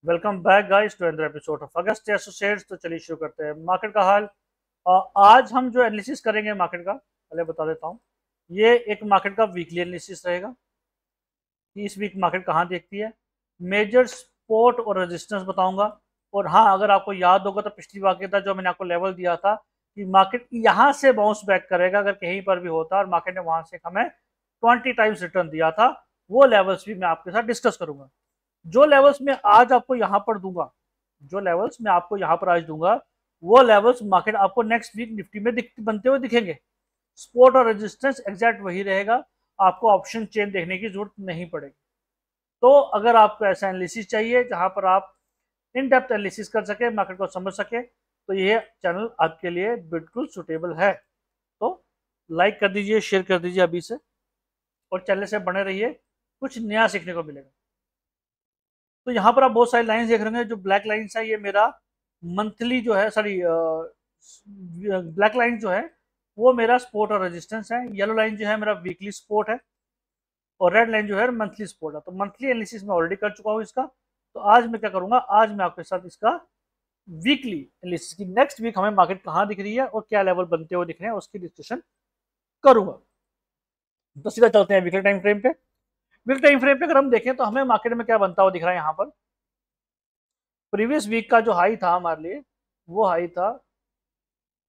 Welcome back guys to another episode of August associates. तो चलिए शुरू करते हैं मार्केट का हाल। आज हम जो एनालिसिस करेंगे मार्केट का, पहले बता देता हूँ। ये एक मार्केट का वीकली एनालिसिस रहेगा कि इस वीक मार्केट कहाँ देखती है। मेजर सपोर्ट और रेजिस्टेंस बताऊंगा। और हाँ, अगर आपको याद होगा तो पिछली बार के था जो मैंने आपको लेवल दिया था कि मार्केट यहाँ से बाउंस बैक करेगा अगर कहीं पर भी होता, और मार्केट ने वहां से हमें 20 टाइम्स रिटर्न दिया था। वो लेवल्स भी मैं आपके साथ डिस्कस करूंगा। जो लेवल्स मैं आज आपको यहां पर दूंगा, जो लेवल्स मैं आपको यहां पर आज दूंगा, वो लेवल्स मार्केट आपको नेक्स्ट वीक निफ्टी में बनते हुए दिखेंगे। सपोर्ट और रेजिस्टेंस एग्जैक्ट वही रहेगा। आपको ऑप्शन चेन देखने की जरूरत नहीं पड़ेगी। तो अगर आपको ऐसा एनालिसिस चाहिए जहां पर आप इन डेप्थ एनालिसिस कर सके, मार्केट को समझ सके, तो ये चैनल आपके लिए बिल्कुल सुटेबल है। तो लाइक कर दीजिए, शेयर कर दीजिए अभी से, और चैनल से बने रहिए, कुछ नया सीखने को मिलेगा। तो यहाँ पर आप बहुत सारी लाइंस देख रहे हैं। जो ब्लैक लाइंस है ये मेरा मंथली जो है, सॉरी, ब्लैक लाइन जो है वो मेरा सपोर्ट और रेजिस्टेंस है। येलो लाइन जो है मेरा वीकली सपोर्ट है, और रेड लाइन जो है मंथली सपोर्ट है। तो मंथली एनालिसिस मैं ऑलरेडी कर चुका हूँ इसका। तो आज मैं क्या करूंगा, आज मैं आपके साथ इसका वीकली एनालिसिस की नेक्स्ट वीक हमें मार्केट कहाँ दिख रही है और क्या लेवल बनते हुए दिख रहे हैं उसकी डिस्कशन करूंगा। तो सीधा चलते हैं वीकली टाइम फ्रेम पे। वीकली टाइम फ्रेम पे अगर हम देखें तो हमें मार्केट में क्या बनता हुआ दिख रहा है। यहाँ पर प्रीवियस वीक का जो हाई था हमारे लिए, वो हाई था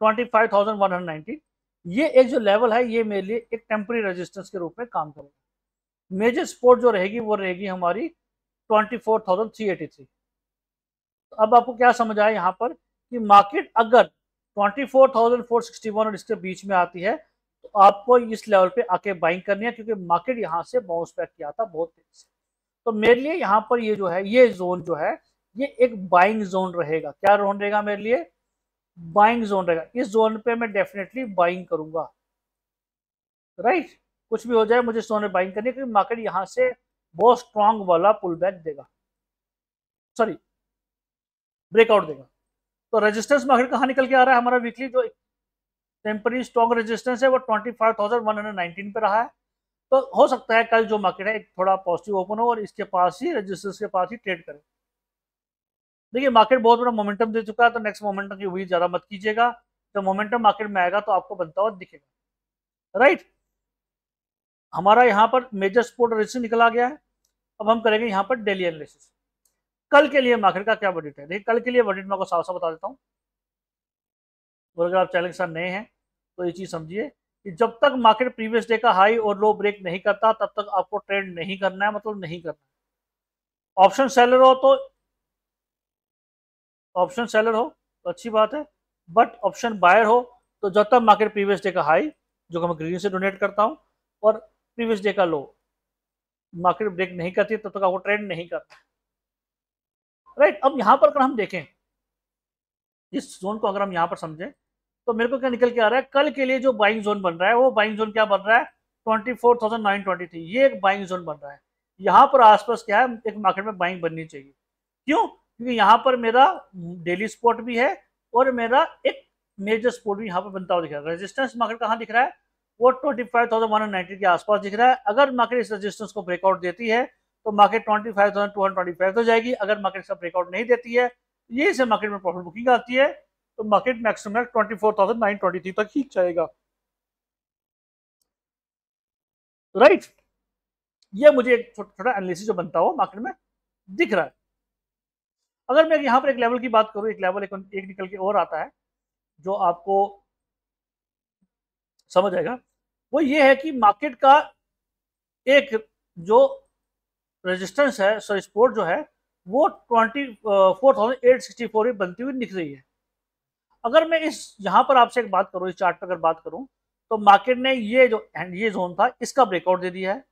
25,190। ये एक जो लेवल है ये मेरे लिए एक टेम्पररी रेजिस्टेंस के रूप में काम करेगा। मेजर सपोर्ट जो रहेगी वो रहेगी हमारी 24,383। तो अब आपको क्या समझ आया यहाँ पर कि मार्केट अगर 24,461 और इसके बीच में आती है तो आपको इस लेवल पे आके बाइंग करनी है, क्योंकि मार्केट यहाँ से बाउंस बैक किया था बहुत तेज से। तो मेरे लिए यहाँ पर ये जो है, ये जोन जो है, ये एक बाइंग जोन रहेगा। क्या जोन रहेगा मेरे लिए? बाइंग जोन रहेगा। इस जोन पे मैं डेफिनेटली बाइंग करूंगा। राइट, कुछ भी हो जाए मुझे इस जोन में बाइंग करनी है, क्योंकि मार्केट यहाँ से बहुत स्ट्रांग वाला पुल बैक देगा, सॉरी, ब्रेकआउट देगा। तो रेजिस्टेंस मार्केट कहाँ निकल के आ रहा है? हमारा वीकली जो टेम्पररी स्ट्रॉन्ग रेजिस्टेंस है वो 25,119 पे रहा है। तो हो सकता है कल जो मार्केट है एक थोड़ा पॉजिटिव ओपन हो और इसके पास ही, रेजिस्टेंस के पास ही ट्रेड करे। देखिए मार्केट बहुत बड़ा मोमेंटम दे चुका है, तो नेक्स्ट मोमेंटम की उम्मीद ज्यादा मत कीजिएगा। तो मोमेंटम मार्केट में आएगा तो आपको बनता हुआ दिखेगा। राइट, हमारा यहाँ पर मेजर सपोर्ट और रेजिस्टेंस निकल आ गया है। अब हम करेंगे यहाँ पर डेली एनालिसिस। कल के लिए मार्केट का क्या बजट है? देखिए कल के लिए बजट मैं आपको साफ साफ बता देता हूँ, और अगर आप चैनल के साथ नए हैं तो ये चीज समझिए कि जब तक मार्केट प्रीवियस डे का हाई और लो ब्रेक नहीं करता तब तक आपको ट्रेड नहीं करना है, मतलब नहीं करना है। ऑप्शन सेलर हो तो, ऑप्शन सेलर हो तो अच्छी बात है, बट ऑप्शन बायर हो तो जब तक मार्केट प्रीवियस डे का हाई, जो मैं ग्रीन से डोनेट करता हूँ, और प्रीवियस डे का लो मार्केट ब्रेक नहीं करती तब तक आपको ट्रेड नहीं करना है। राइट, अब यहाँ पर अगर हम देखें इस जोन को, अगर हम यहाँ पर समझें तो मेरे को क्या निकल के आ रहा है, कल के लिए जो बाइंग जोन बन रहा है वो बाइंग जोन क्या बन रहा है? 24,923। ये एक बाइंग जोन बन रहा है। यहाँ पर आसपास क्या है, एक मार्केट में बाइंग बननी चाहिए। क्यों? क्योंकि यहाँ पर मेरा डेली सपोर्ट भी है और मेरा एक मेजर सपोर्ट भी यहाँ पर बनता हुआ दिख रहा है। रेजिस्टेंस मार्केट कहाँ दिख रहा है? वो 25,190 के आसपास दिख रहा है। अगर मार्केट इस रेजिस्टेंस को ब्रेकआउट देती है तो मार्केट 25,225 तो जाएगी। अगर मार्केट इसका ब्रेकआउट नहीं देती है, ये से मार्केट में प्रॉफिट बुकिंग आती है, तो मार्केट मैक्सिमम 24,923 तक ही जाएगा। राइट, ये मुझे एक छोटा एनालिसिस जो बनता हो मार्केट में दिख रहा है। अगर मैं यहाँ पर एक लेवल की बात करूँ, एक लेवल एक निकल के और आता है जो आपको समझ आएगा। वो ये है कि मार्केट का एक जो रेजिस्टेंस है, सॉरी सपोर्ट जो है, वो 24,864 बनती हुई दिख रही है। अगर मैं इस यहाँ पर आपसे एक बात करूँ, इस चार्ट पर अगर बात करूँ, तो मार्केट ने ये जोन था इसका ब्रेकआउट दे दिया है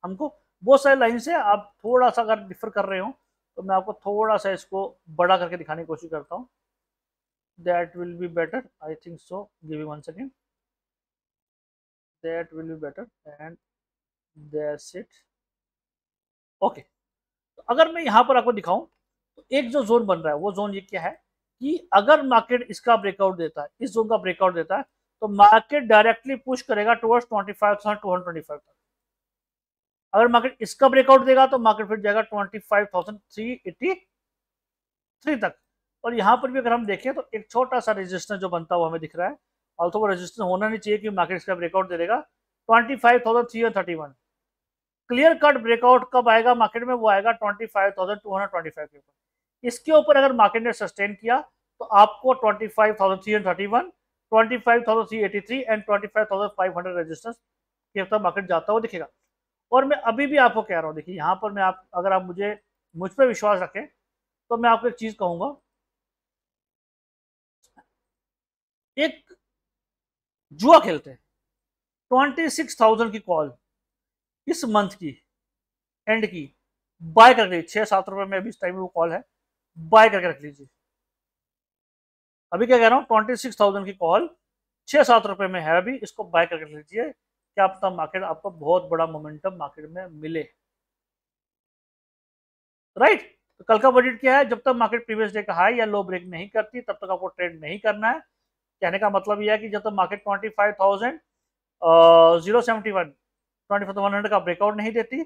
हमको। बहुत सारे लाइन से आप थोड़ा सा अगर डिफर कर रहे हो तो मैं आपको थोड़ा सा इसको बड़ा करके दिखाने की कोशिश करता हूँ। That will be better, I think so, give me one second. That will be better and that's it. Okay, तो अगर मैं यहाँ पर आपको दिखाऊं तो एक जो जोन बन रहा है वो जोन ये क्या है कि अगर मार्केट इसका ब्रेकआउट देता है, इस जोन का ब्रेकआउट देता है, तो मार्केट डायरेक्टली पुश करेगा टुवर्ड्स 25,225 तक। अगर मार्केट इसका ब्रेकआउट देगा तो मार्केट फिर जाएगा 25,380 3 तक। और यहाँ पर भी अगर हम देखें तो एक छोटा सा रेजिस्टेंस जो बनता हुआ हमें दिख रहा है, ऑल्सो वो रेजिस्टेंस होना नहीं चाहिए कि मार्केट इसका ब्रेकआउट दे देगा 25,331। क्लियर कट ब्रेकआउट कब आएगा मार्केट में, वो आएगा 25,225 के ऊपर। इसके ऊपर अगर मार्केट ने सस्टेन किया तो आपको 25,331, 25,383 एंड 25,500 रेजिस्टेंस के तक मार्केट जाता हुआ दिखेगा। और मैं अभी भी आपको कह रहा हूँ, देखिए यहाँ पर मैं आप अगर आप मुझ पर विश्वास रखें तो मैं आपको एक चीज कहूंगा, एक जुआ खेलते हैं 26,000 की कॉल इस मंथ की एंड की बाय करके लीजिए, 6-7 रुपए में अभी इस टाइम वो कॉल है, बाय करके रख लीजिए। अभी क्या कह रहा हूँ, 26,000 की कॉल 6-7 रुपए में है अभी, इसको बाय करके रख लीजिए। क्या पता मार्केट आपको बहुत बड़ा मोमेंटम मार्केट में मिले, राइट। तो कल का बजट क्या है, जब तक मार्केट प्रीवियस डे का हाई या लो ब्रेक नहीं करती तब तक आपको ट्रेड नहीं करना है। कहने का मतलब यह है कि जब तक मार्केट 25,071 24,100 का ब्रेकआउट नहीं देती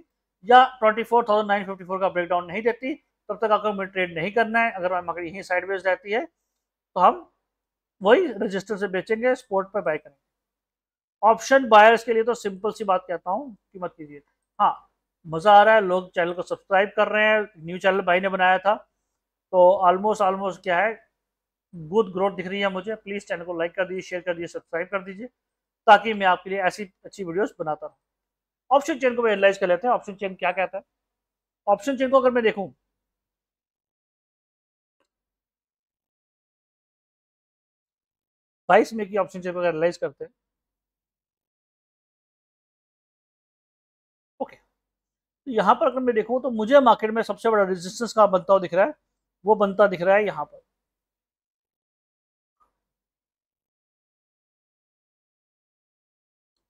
या 24,954 का ब्रेकडाउन नहीं देती तब तक आपको ट्रेड नहीं करना है। अगर मार्केट यहीं साइडवेज रहती है तो हम वही रजिस्टर से बेचेंगे, स्पोर्ट पे बाय करेंगे। ऑप्शन बायर्स के लिए तो सिंपल सी बात कहता हूँ कि मत कीजिए। हाँ, मजा आ रहा है, लोग चैनल को सब्सक्राइब कर रहे हैं, न्यू चैनल भाई ने बनाया था तो ऑलमोस्ट क्या है, गुड ग्रोथ दिख रही है मुझे। प्लीज चैनल को लाइक कर दीजिए, शेयर कर दीजिए, सब्सक्राइब कर दीजिए ताकि मैं आपके लिए ऐसी अच्छी वीडियोस बनाता रहूँ। ऑप्शन चेन को एनालाइज कर लेते हैं, ऑप्शन चेन क्या कहता है। ऑप्शन चेन को अगर मैं देखूं 22 मई की ऑप्शन चेन को एनालाइज करते हैं, ओके। तो यहाँ पर अगर मैं देखूं तो मुझे मार्केट में सबसे बड़ा रेजिस्टेंस कहाँ बनता हुआ दिख रहा है, वो बनता दिख रहा है यहाँ पर,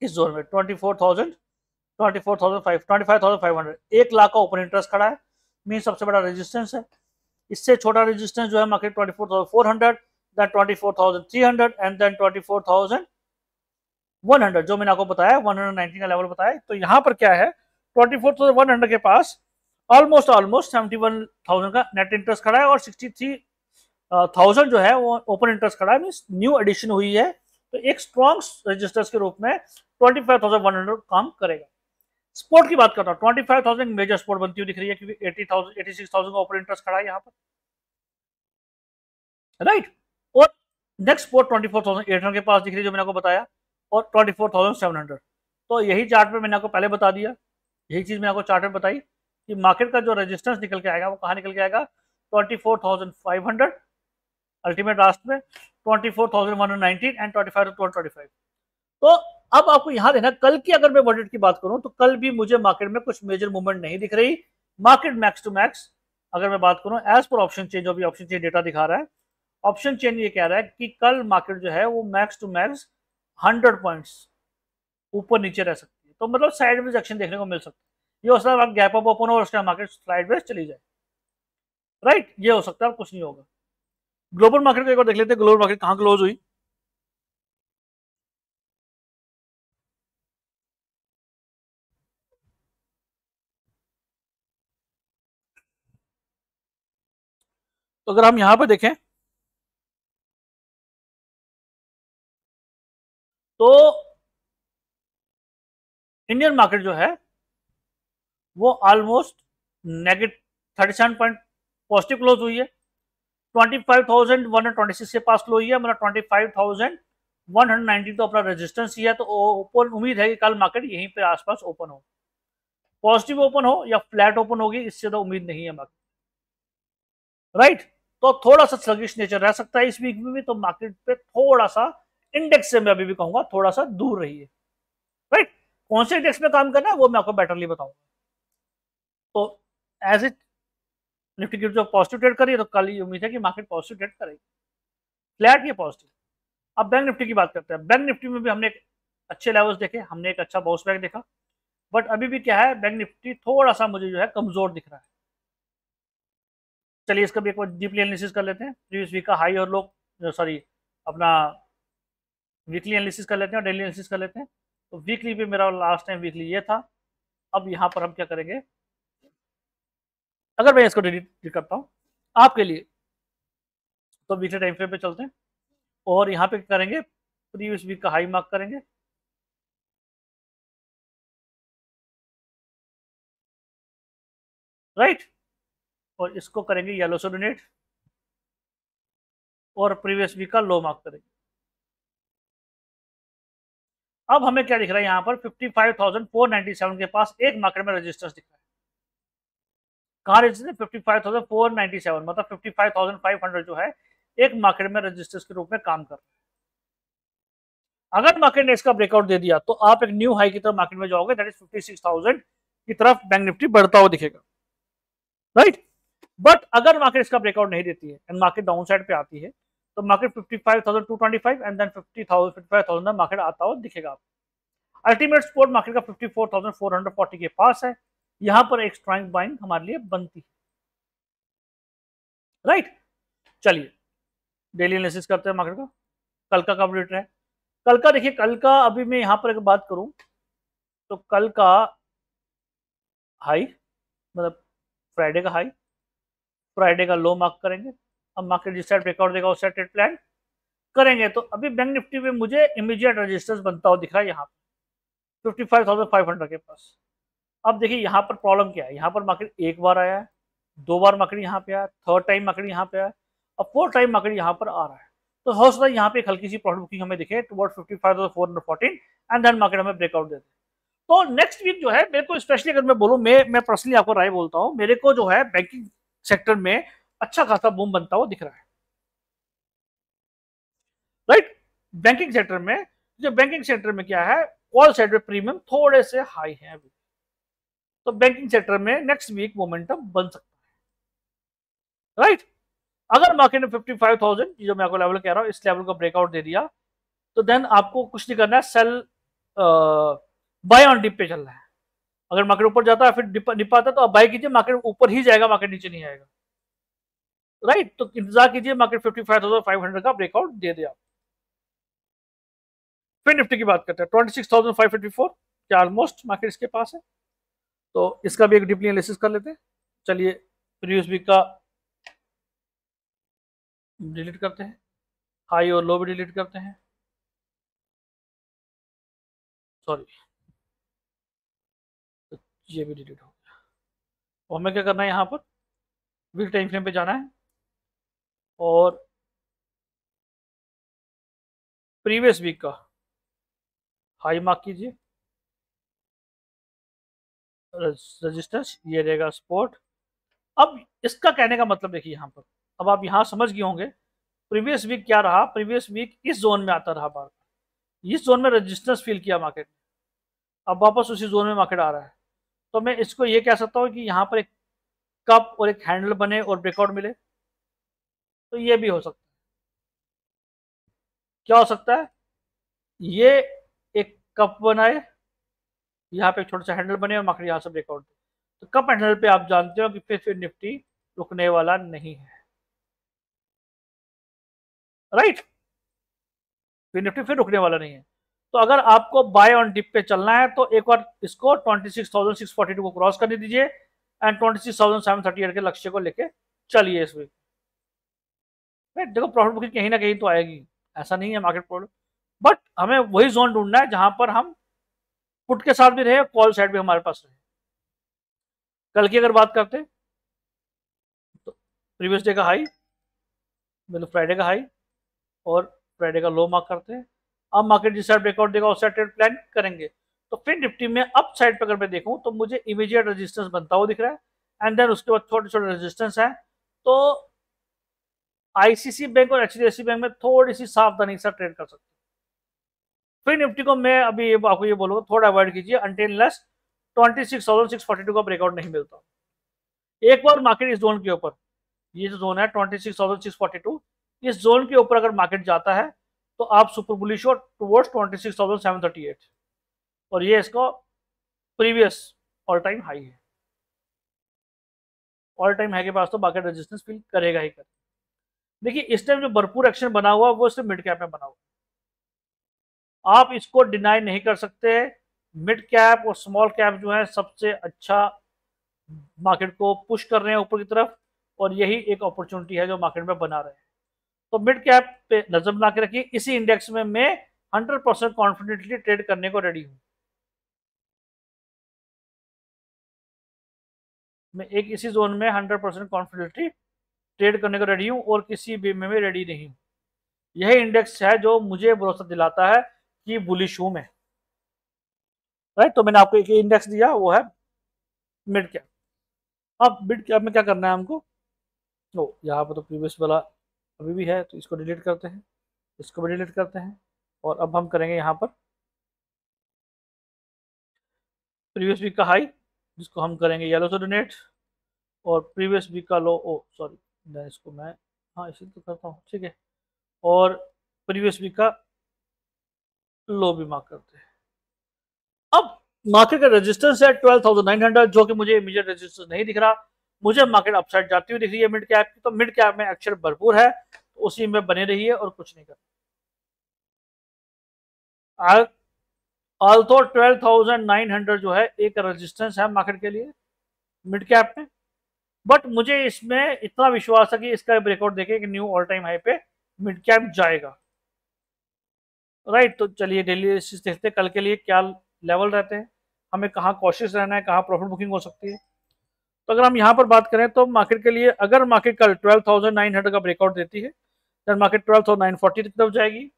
इस जोन में 25,500, 1 लाख का ओपन इंटरेस्ट खड़ा है, मीन सबसे बड़ा रेजिस्टेंस है। इससे छोटा रेजिस्टेंस जो है मार्केट 24,400, देन 24,300 एंड देन 24,100 जो मैंने आपको बताया 119 का लेवल बताया। तो यहाँ पर क्या है, 24,100 के पास ऑलमोस्ट 71,000 का नेट इंटरेस्ट खड़ा है और 63,000 जो है वो ओपन इंटरेस्ट खड़ा है, मींस न्यू एडिशन हुई है। तो एक स्ट्रॉन्ग रजिस्टर्स के रूप में 25,100 काम करेगा। स्पोर्ट की बात करता हूँ, 25,000 मेजर स्पोर्ट बनती हुई दिख रही है क्योंकि 86,000 का ओपन इंटरेस्ट खड़ा है यहाँ पर, राइट। और नेक्स्ट स्पोर्ट 24,800 के पास दिख रही है जो मैंने आपको बताया, और 24,700। तो यही चार्ट पे मैंने आपको पहले बता दिया, यही चीज मैंने आपको चार्ट में बताई कि मार्केट का जो रेजिस्टेंस निकल के आएगा वो कहाँ निकल के आएगा, 24,500 अल्टीमेट लास्ट में, 24,119 एंड 25,225। तो अब आपको यहां देना, कल की अगर मैं बजट की बात करूं तो कल भी मुझे मार्केट में कुछ मेजर मूवमेंट नहीं दिख रही। मार्केट मैक्स टू मैक्स अगर मैं बात करूं एज पर ऑप्शन चेंज, जो भी ऑप्शन चेंज डेटा दिखा रहा है, ऑप्शन चेन ये कह रहा है कि कल मार्केट जो है वो मैक्स टू मैक्स 100 पॉइंट्स ऊपर नीचे रह सकती है। तो मतलब साइडवेज एक्शन देखने को मिल सकता है। ये हो सकता है गैप अप ओपन हो और उसके मार्केट साइडवेज चली जाए, राइट, ये हो सकता है, कुछ नहीं होगा। ग्लोबल मार्केट को एक बार देख लेते हैं, ग्लोबल मार्केट कहाँ क्लोज हुई। तो अगर हम यहां पर देखें तो इंडियन मार्केट जो है वो almost negative 37 point positive close हुई है, 25,126 के पास क्लोज हुई है, मतलब 25,190 तो अपना रेजिस्टेंस ही है। तो ओपन उम्मीद है कि कल मार्केट यहीं पे आसपास ओपन हो, पॉजिटिव ओपन हो या फ्लैट ओपन होगी, इससे तो उम्मीद नहीं है मार्केट, राइट। तो थोड़ा सा स्लगिश नेचर रह सकता है इस वीक में भी, तो मार्केट पे थोड़ा सा इंडेक्स से मैं अभी भी कहूंगा थोड़ा सा दूर रही है, राइट। कौन से इंडेक्स में काम करना है वो मैं आपको बेटरली बताऊंगा। तो एज इट निफ्टी की जो पॉजिटिव ट्रेड करी तो कल उम्मीद है कि मार्केट पॉजिटिव ट्रेड करेगी, फ्लैट या पॉजिटिव। अब बैंक निफ्टी की बात करते हैं। बैंक निफ्टी में भी हमने अच्छे लेवल्स देखे, हमने एक अच्छा बाउंस बैक देखा, बट अभी भी क्या है, बैंक निफ्टी थोड़ा सा मुझे जो है कमजोर दिख रहा है। चलिए इसका भी एक बार डीपली एनालिसिस कर लेते हैं, प्रीवियस वीक का हाई और लो, सॉरी अपना वीकली एनालिसिस कर लेते हैं और डेली एनालिसिस कर लेते हैं। तो वीकली पे मेरा लास्ट टाइम वीकली ये था। अब यहाँ पर हम क्या करेंगे, अगर मैं इसको डिलीट करता हूँ आपके लिए, तो वीकली टाइम फ्रेम पे चलते हैं और यहाँ पे करेंगे प्रीवियस वीक का हाई मार्क करेंगे, राइट, और इसको करेंगे येलो से डोनेट और प्रीवियस वीक का लो मार्क करेंगे। अब हमें क्या दिख रहा है यहाँ पर 55,497 के पास एक मार्केट में रजिस्टर्स दिख रहा है। कहाँ रजिस्टर 55,497 मतलब 55,500 जो है एक मार्केट में रजिस्टर्स के रूप में काम कर रहा है। अगर मार्केट ने इसका ब्रेकआउट दे दिया तो आप एक न्यू हाई की तरफ मार्केट में जाओगे, दैट इज 56,000 की तरफ बैंक निफ्टी बढ़ता हुआ दिखेगा, राइट। बट अगर मार्केट इसका ब्रेकआउट नहीं देती है एंड मार्केट डाउन साइड पे आती है तो मार्केट 55,225 एंड देन 55,000 मार्केट आता हुआ दिखेगा। अल्टीमेट सपोर्ट मार्केट का 54,440 के पास है, यहां पर एक स्ट्रांग बाइंग हमारे लिए बनती है, राइट। चलिए डेली एनालिसिस करते हैं मार्केट का। कल का कब रेट है, कल का देखिए, कल का अभी मैं यहां पर एक बात करूं तो कल का हाई मतलब फ्राइडे का हाई, फ्राइडे का लो मार्क करेंगे। अब मार्केट जिस साइड ब्रेकआउट देगा उस साइड ट्रेड प्लान करेंगे। तो अभी बैंक निफ्टी में मुझे इमीडिएट रेजिस्टेंस बनता हुआ दिख रहा है यहाँ पे 55,500 के पास। अब देखिए यहाँ पर प्रॉब्लम क्या है, यहाँ पर मार्केट एक बार आया है, दो बार मार्केट यहाँ पे आया, थर्ड टाइम मार्केट यहाँ पे आया, अब फोर्थ टाइम मार्केट यहाँ पर आ रहा है। तो हो सकता है यहाँ पे एक हल्की सी प्रॉफिट बुकिंग हमें दिखे टुवर्ड 55,414 एंड देन मार्केट हमें ब्रेकआउट देते। तो नेक्स्ट वीक जो है मेरे को स्पेशली अगर मैं बोलूँ, मैं पर्सनली आपको राय बोलता हूँ, मेरे को जो है बैंकिंग सेक्टर में अच्छा खासा बूम बनता हुआ दिख रहा है, राइट। बैंकिंग सेक्टर में, जो बैंकिंग सेक्टर में क्या है, कॉल साइड पे प्रीमियम थोड़े से हाई है अभी, तो बैंकिंग सेक्टर में नेक्स्ट वीक मोमेंटम बन सकता है, राइट। अगर मार्केट ने 55,000 जो मैं आपको लेवल कह रहा हूं इस लेवल को ब्रेकआउट दे दिया तो देन आपको कुछ नहीं करना है, सेल बाय ऑन डिप पे चलना है। अगर मार्केट ऊपर जाता है फिर डिप आता है तो आप बाय कीजिए, मार्केट ऊपर ही जाएगा, मार्केट नीचे नहीं आएगा, राइट। तो इंतजार कीजिए मार्केट 55,500 का ब्रेकआउट दे दे आप। फिर निफ्टी की बात करते हैं 26,554 क्या ऑलमोस्ट मार्केट इसके पास है, तो इसका भी एक डीपली एनालिसिस कर लेते हैं। चलिए प्रीवियस वीक का डिलीट करते हैं, हाई और लो भी डिलीट करते हैं, सॉरी तो ये भी डिलीट हो गया। और हमें क्या करना है, यहाँ पर वीक टाइम फ्रेम पे जाना है और प्रीवियस वीक का हाई मार्क कीजिए, रेजिस्टेंस ये रहेगा सपोर्ट। अब इसका कहने का मतलब देखिए यहाँ पर, अब आप यहाँ समझ गए होंगे प्रीवियस वीक क्या रहा, प्रीवियस वीक इस जोन में आता रहा बार, इस जोन में रेजिस्टेंस फील किया मार्केट, अब वापस उसी जोन में मार्केट आ रहा है। तो मैं इसको ये कह सकता हूँ कि यहाँ पर एक कप और एक हैंडल बने और ब्रेकआउट मिले, तो ये भी हो सकता है। क्या हो सकता है, ये एक कप बनाए, यहाँ पे एक छोटा सा हैंडल बने और मार्केट यहाँ से ब्रेकआउट दे, तो कप हैंडल पे आप जानते हो कि फिर निफ्टी रुकने वाला नहीं है, राइट। फिर निफ्टी फिर रुकने वाला नहीं है। तो अगर आपको बाय ऑन डिप पे चलना है तो एक बार इसको 26,642 को क्रॉस करने दीजिए एंड 26,738 के लक्ष्य को लेके चलिए इस वीक, राइट। देखो प्रॉफिट बुकिंग कहीं ना कहीं तो आएगी, ऐसा नहीं है मार्केट प्रॉब्लम, बट हमें वही जोन ढूंढना है जहां पर हम पुट के साथ भी रहे, कॉल साइड भी हमारे पास रहे। कल की अगर बात करते हैं तो प्रीवियस डे का हाई मतलब फ्राइडे का हाई और फ्राइडे का लो मार्क करते हैं। अब मार्केट जिस साइड ब्रेकआउट देगा उस साइड ट्रेड प्लान करेंगे। तो फिर निफ्टी में अप साइड पर अगर मैं देखूं तो मुझे इमीडिएट रेजिस्टेंस बनता हुआ दिख रहा है एंड देन उसके बाद छोटे छोटे रेजिस्टेंस है। तो आईसीसी बैंक और एचडीएफसी बैंक में थोड़ी सी सावधानी से ट्रेड कर सकते हैं। फिर निफ्टी को मैं अभी आपको ये बोलूंगा थोड़ा अवॉइड कीजिए अनटिल 26,642 का ब्रेकआउट नहीं मिलता। एक बार मार्केट इस जोन के ऊपर, ये जो जोन है 26,642, इस जोन के ऊपर अगर मार्केट जाता है तो आप सुपर बुलिश हो टुवर्ड्स 26,738 और ये इसका प्रीवियस ऑल टाइम हाई है। ऑल टाइम हाई के पास तो मार्केट रेजिस्टेंस फील करेगा ही करेगा। देखिए इस टाइम जो भरपूर एक्शन बना हुआ वो सिर्फ मिड कैप में बना हुआ, आप इसको डिनाई नहीं कर सकते। मिड कैप और स्मॉल कैप जो है सबसे अच्छा मार्केट को पुश कर रहे हैं ऊपर की तरफ और यही एक अपॉर्चुनिटी है जो मार्केट में बना रहे हैं। तो मिड कैप पे नजर बना के रखिए, इसी इंडेक्स में मैं 100% कॉन्फिडेंटली ट्रेड करने को रेडी हूं। मैं एक इसी जोन में 100% कॉन्फिडेंटली ट्रेड करने को रेडी हूं और किसी भी में रेडी नहीं हूं। यही इंडेक्स है जो मुझे भरोसा दिलाता है कि बुलिश हूं मैं। राइट, तो मैंने आपको एक इंडेक्स दिया, वो है मिड कैप। अब मिड कैप में क्या करना है हमको, तो यहाँ पर तो प्रीवियस वाला अभी भी है, तो इसको डिलीट करते हैं, इसको भी डिलीट करते हैं, और अब हम करेंगे यहाँ पर प्रीवियस वीक का हाई, जिसको हम करेंगे येलो से डोनेट, और प्रीवियस वीक का लो, ओ सॉरी, मैं इसको मैं हाँ इसी तो करता हूँ, ठीक है, और प्रीवियस वीक का लो भी मार्क करते हैं। अब मार्केट का रेजिस्टेंस है 12,900, जो कि मुझे इमीडिएट रेजिस्टेंस नहीं दिख रहा, मुझे मार्केट अपसाइड जाती हुई दिख रही है मिड कैप की, तो मिड कैप में एक्शन भरपूर है, तो उसी में बने रहिए और कुछ नहीं करना। ऑल्थो 12,900 जो है एक रेजिस्टेंस है मार्केट के लिए मिड कैप में, बट मुझे इसमें इतना विश्वास है कि इसका ब्रेकआउट देखे कि न्यू ऑल टाइम हाई पे मिड कैप जाएगा। राइट, तो चलिए डेली एनालिसिस देखते हैं कल के लिए क्या लेवल रहते हैं, हमें कहाँ कॉशियस रहना है, कहाँ प्रॉफिट बुकिंग हो सकती है। तो अगर हम यहाँ पर बात करें तो मार्केट के लिए, अगर मार्केट कल 12,900 का ब्रेकआउट देती है, देन मार्केट 12,940 की तरफ जाएगी,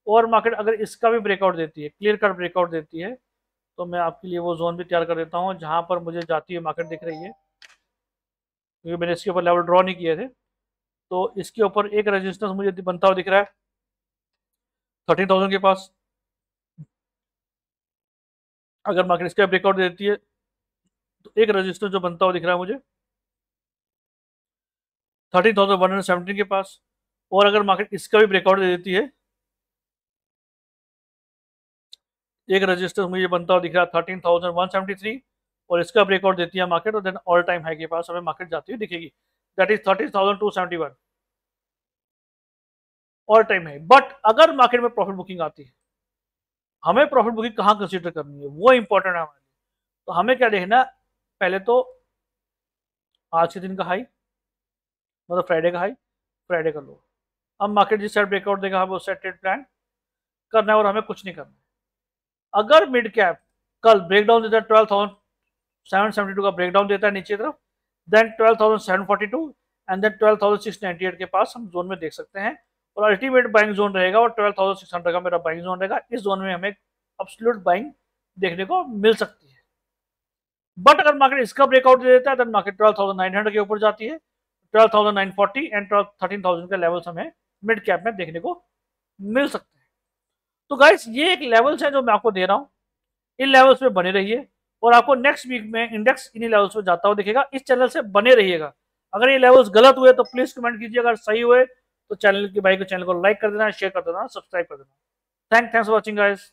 और मार्केट अगर इसका भी ब्रेकआउट देती है, क्लियर कट ब्रेकआउट देती है, तो मैं आपके लिए वो जोन भी तैयार कर देता हूँ जहाँ पर मुझे जाती हुई मार्केट दिख रही है, क्योंकि मैंने इसके ऊपर लेवल ड्रॉ नहीं किए थे। तो इसके ऊपर एक रेजिस्टेंस मुझे बनता हुआ दिख रहा है 13,000 के पास। अगर मार्केट इसका ब्रेकआउट देती है तो एक रेजिस्टेंस जो बनता हुआ दिख रहा है मुझे 13,117 के पास, और अगर मार्केट इसका भी ब्रेकआउट दे देती है, एक रेजिस्टेंस मुझे बनता हुआ दिख रहा है 13,173, और इसका ब्रेकआउट देती है मार्केट, और देन ऑल टाइम हाई के पास हमें मार्केट जाती हुई दिखेगी, that is 13,271 all time high. But अगर मार्केट में प्रॉफिट बुकिंग आती है, हमें प्रॉफिट बुकिंग कहाँ कंसीडर करनी है, वो इंपॉर्टेंट है हमारे लिए। तो हमें क्या देखना, पहले तो आज के दिन का हाई, मतलब फ्राइडे का हाई, फ्राइडे का लो। अब मार्केट जिस साइड ब्रेकआउट देगा हमें उस साइड ट्रेड प्लान करना है, और हमें कुछ नहीं करना है। अगर मिड कैप कल ब्रेकडाउन देता है 12,772 का ब्रेकडाउन देता है नीचे तरफ, देन 12,742 एंड देन 12,698 के पास हम जोन में देख सकते हैं, और अल्टीमेट बाइंग जोन रहेगा, और 12,600 का मेरा बाइंग जोन रहेगा। इस जोन में हमें एब्सोल्यूट बाइंग देखने को मिल सकती है। बट अगर मार्केट इसका ब्रेकआउट दे देता है, देन मार्केट 12,900 के ऊपर जाती है, 12,940 एंड 13,000 के लेवल्स हमें मिड कैप में देखने को मिल सकते हैं। तो गाइस ये एक लेवल्स है जो मैं आपको दे रहा हूँ, इन लेवल्स पे बने रहिए, और आपको नेक्स्ट वीक में इंडेक्स इन्हीं लेवल्स पे जाता हुआ दिखेगा। इस चैनल से बने रहिएगा। अगर ये लेवल्स गलत हुए तो प्लीज कमेंट कीजिए, अगर सही हुए तो चैनल के भाई को चैनल को लाइक कर देना, शेयर कर देना, सब्सक्राइब कर देना। Thanks for watching guys.